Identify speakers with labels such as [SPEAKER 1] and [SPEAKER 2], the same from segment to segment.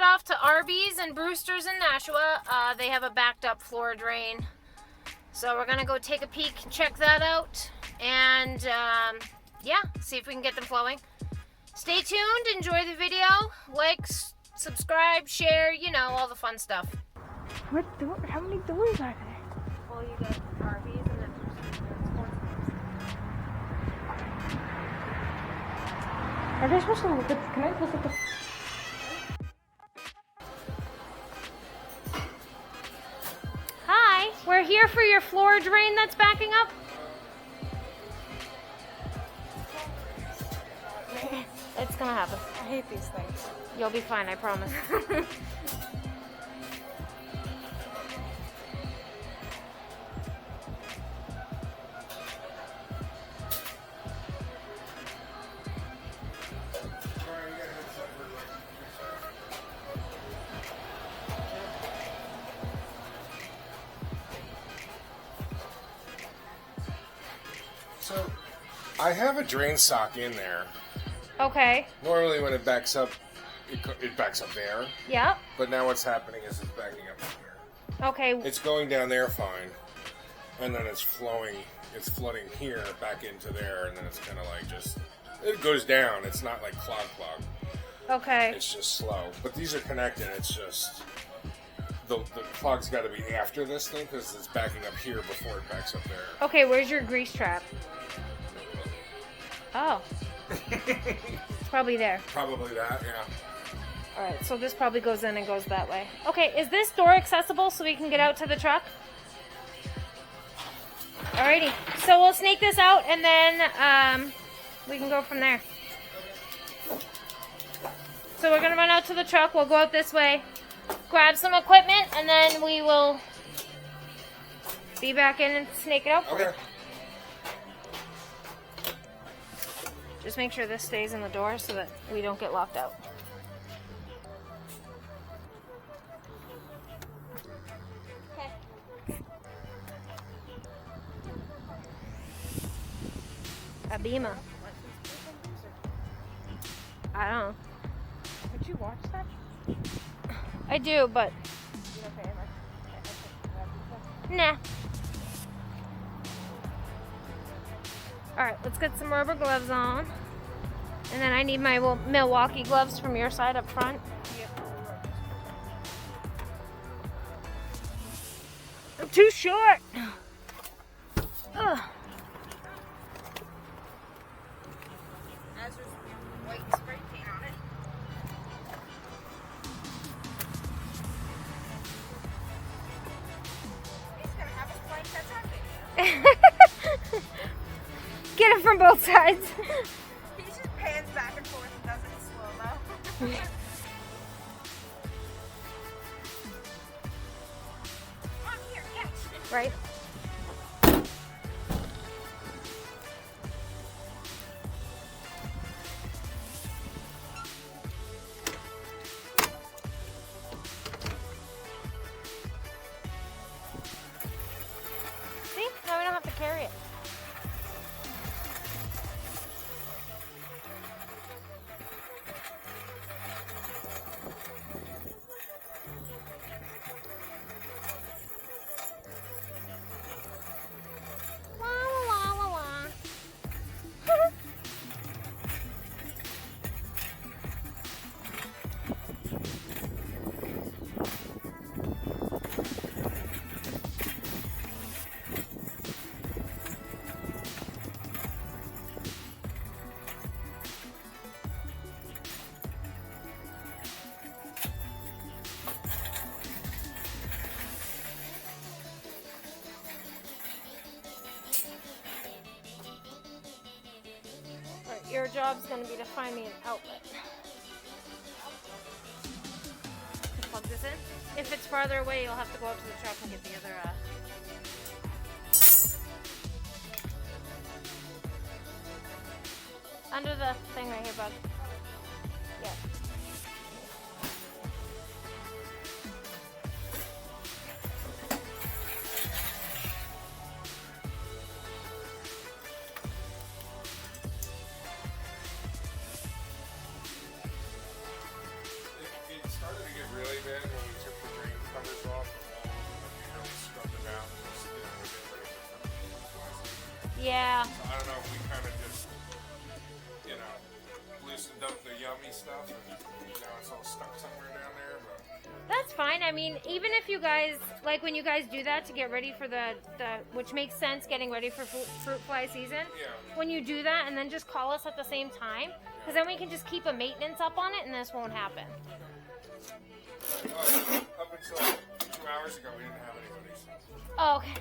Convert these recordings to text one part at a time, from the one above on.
[SPEAKER 1] off to Arby's and Brewster's in Nashua. They have a backed up floor drain. So we're gonna go take a peek, check that out, and yeah, see if we can get them flowing. Stay tuned, enjoy the video, like, subscribe, share, you know, all the fun stuff.
[SPEAKER 2] What door? How many doors are there?
[SPEAKER 1] Well, you got Arby's and then
[SPEAKER 2] Are they supposed to look at? Can I look at the?
[SPEAKER 1] Hi, we're here for your floor drain that's backing up. It's gonna happen.
[SPEAKER 2] I hate these things.
[SPEAKER 1] You'll be fine, I promise.
[SPEAKER 3] So, I have a drain sock in there.
[SPEAKER 1] Okay.
[SPEAKER 3] Normally when it backs up, it backs up there.
[SPEAKER 1] Yep.
[SPEAKER 3] But now what's happening is it's backing up here.
[SPEAKER 1] Okay.
[SPEAKER 3] It's going down there fine. And then it's flooding here back into there, and then it's kind of like just, it goes down. It's not like clog.
[SPEAKER 1] Okay.
[SPEAKER 3] It's just slow. But these are connected. It's just, the clog's got to be after this thing because it's backing up here before it backs up there.
[SPEAKER 1] Okay, where's your grease trap? Oh. It's probably there.
[SPEAKER 3] Probably that, yeah.
[SPEAKER 1] Alright, so this probably goes in and goes that way. Okay, is this door accessible so we can get out to the truck? Alrighty, so we'll snake this out and then we can go from there. So we're going to run out to the truck, we'll go out this way, grab some equipment, and then we will be back in and snake it out for you.
[SPEAKER 3] Okay.
[SPEAKER 1] Just make sure this stays in the door so that we don't get locked out. Okay. Abima. I don't know.
[SPEAKER 2] Did you watch that?
[SPEAKER 1] I do, but nah. Alright, let's get some rubber gloves on. And then I need my Milwaukee gloves from your side up front. I'm too short. Ugh.
[SPEAKER 2] As there's white spray paint on it. He's gonna have us playing catch-up.
[SPEAKER 1] Get it from both sides.
[SPEAKER 2] He just pans back and forth and does it in slow-mo. Come here, catch.
[SPEAKER 1] Right? See? Now we don't have to carry it. Your job's going to be to find me an outlet. Plug this in. If it's farther away, you'll have to go out to the truck and get the other. Under the thing right here, bud. Yeah.
[SPEAKER 3] It started to get
[SPEAKER 1] Yeah.
[SPEAKER 3] So I don't know if we kind of just, you know, loosened up the yummy stuff and now it's all stuck somewhere down there. But
[SPEAKER 1] That's fine. I mean, even if you guys, like when you guys do that to get ready for the which makes sense, getting ready for fruit fly season.
[SPEAKER 3] yeah.
[SPEAKER 1] When you do that and then just call us at the same time, because then we can just keep a maintenance up on it and this won't happen.
[SPEAKER 3] Up until 2 hours ago, we didn't have anybody.
[SPEAKER 1] Oh, okay.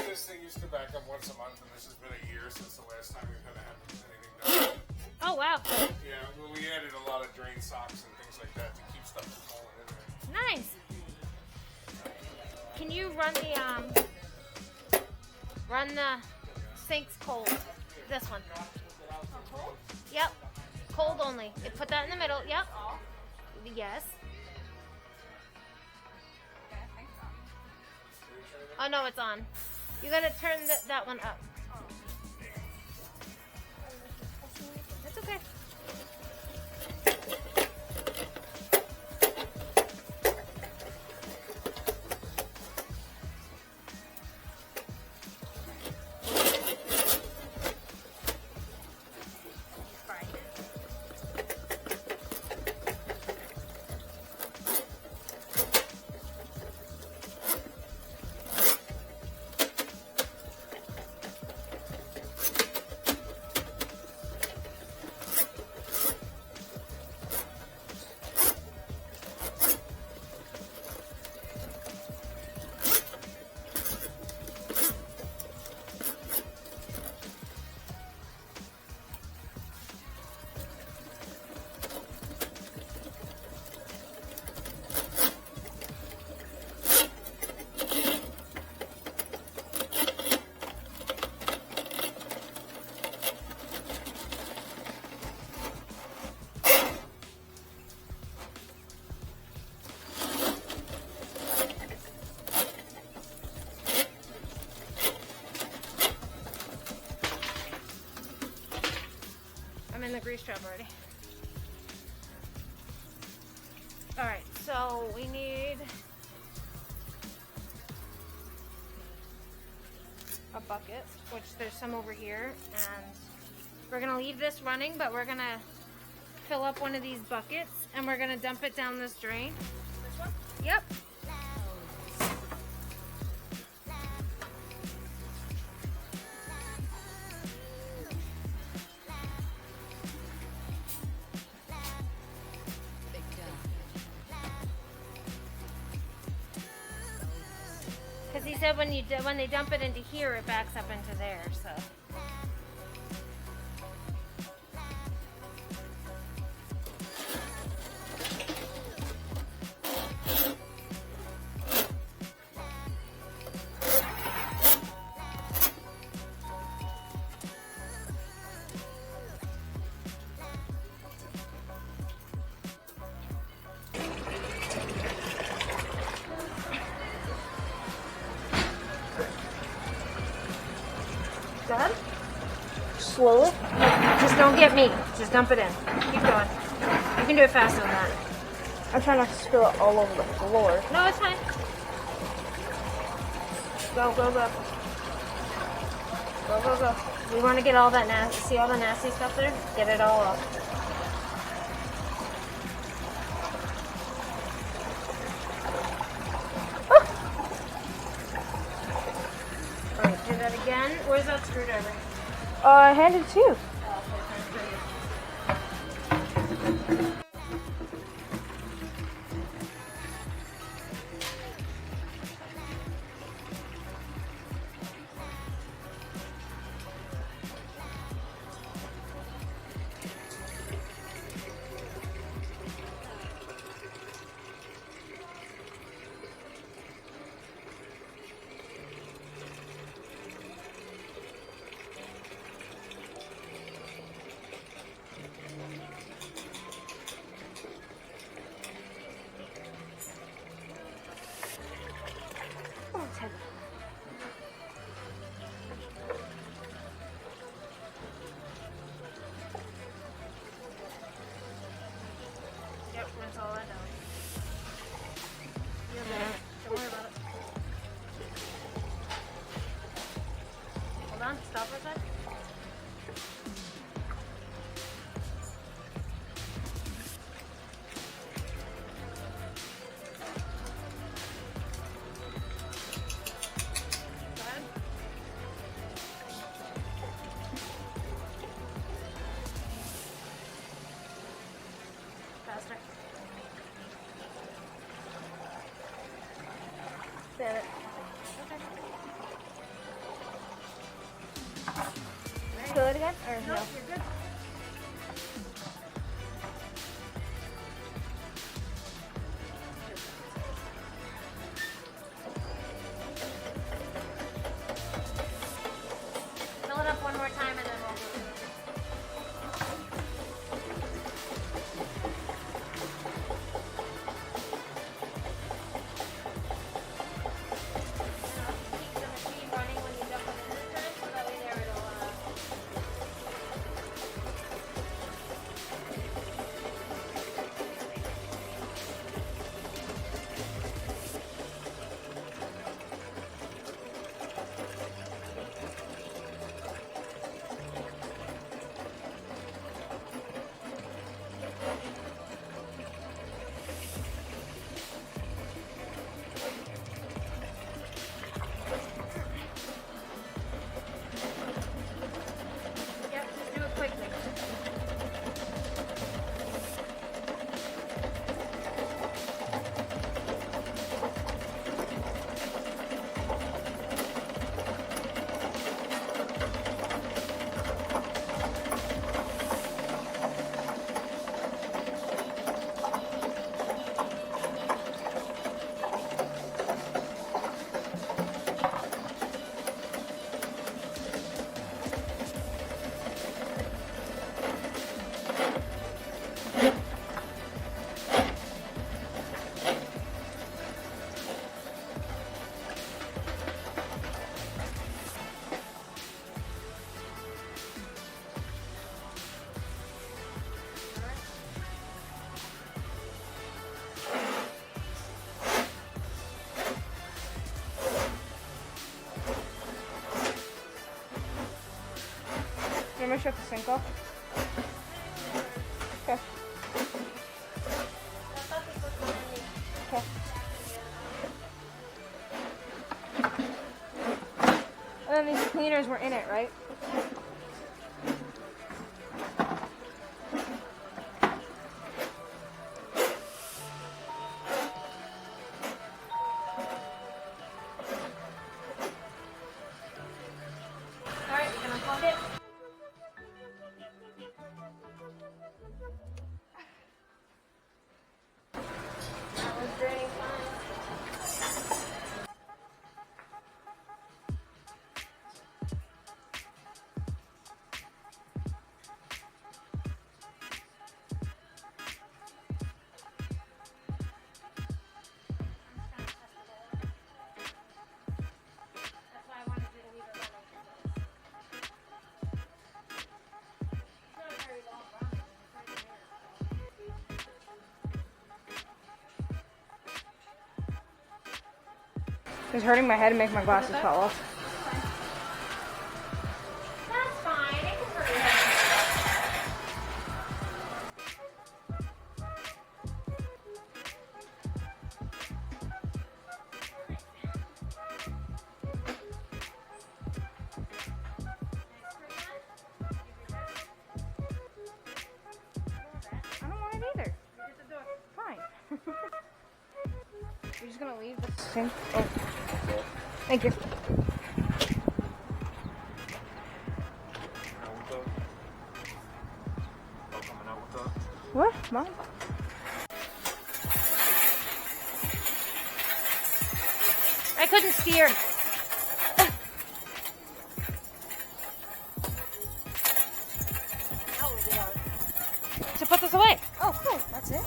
[SPEAKER 3] This thing used to back up once a month, and this has been a year since the last time we've had to have anything done.
[SPEAKER 1] Oh, wow.
[SPEAKER 3] Yeah, well, we added a lot of drain socks and things like that to keep stuff from falling in there.
[SPEAKER 1] Nice. Can you run the sinks cold? This one. Yep. Cold only. Put that in the middle. Yep. Yes. Oh no, it's on. You gotta turn that one up. That's okay. I'm in the grease trap already. Alright, so we need a bucket, which there's some over here, and we're gonna leave this running, but we're gonna fill up one of these buckets and we're gonna dump it down this drain.
[SPEAKER 2] This one?
[SPEAKER 1] Yep. Because he said when they dump it into here, it backs up into there. So. Done? Slowly. Just don't get me. Just dump it in. Keep going. You can do it faster than that.
[SPEAKER 2] I'm trying not to spill it all over the floor.
[SPEAKER 1] No, it's fine. Go, go, go. Go, go, go. We want to get all that nasty, see all the nasty stuff there? Get it all up. Alright, do that again. Where's that screwdriver?
[SPEAKER 2] I handed it to you.
[SPEAKER 1] on, stop for a sec. Go ahead. Faster. Stand it. Okay. Feel it again? Or no?
[SPEAKER 2] Nope, you're good.
[SPEAKER 1] Fill it up one more time and then we'll do it. Keep the machine running when you dump it in this time, so that way there it'll Yep, just do it quickly.
[SPEAKER 2] You want me to shut the sink off? Okay. Okay. And then these cleaners were in it, right?
[SPEAKER 1] Alright, you can unplug it. That was draining fine. That's why I wanted you to leave it running. It's not very long running. It's 30 minutes.
[SPEAKER 2] It's hurting my head and make my glasses fall off.
[SPEAKER 1] That's fine. It can hurt your head.
[SPEAKER 2] I don't want it either. Fine. You're just gonna leave the sink? Oh. Thank you. What? Mom?
[SPEAKER 1] I couldn't steer. To put this away.
[SPEAKER 2] Oh, cool. That's it?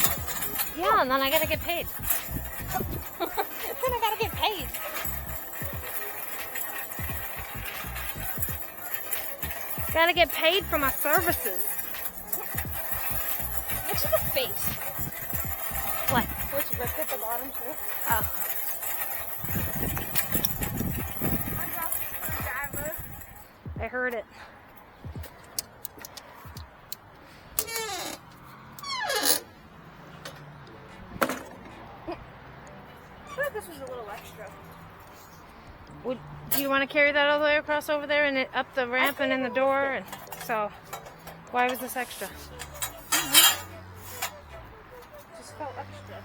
[SPEAKER 1] Yeah, and then I gotta get paid. Then I gotta get paid. Gotta get paid for my services. Look at the face. What?
[SPEAKER 2] Which ripped at the bottom too?
[SPEAKER 1] Oh. I heard it.
[SPEAKER 2] I feel like this was a little extra.
[SPEAKER 1] Do you want to carry that all the way across over there and up the ramp and in the door? And so, why was this extra?
[SPEAKER 2] Just felt extra.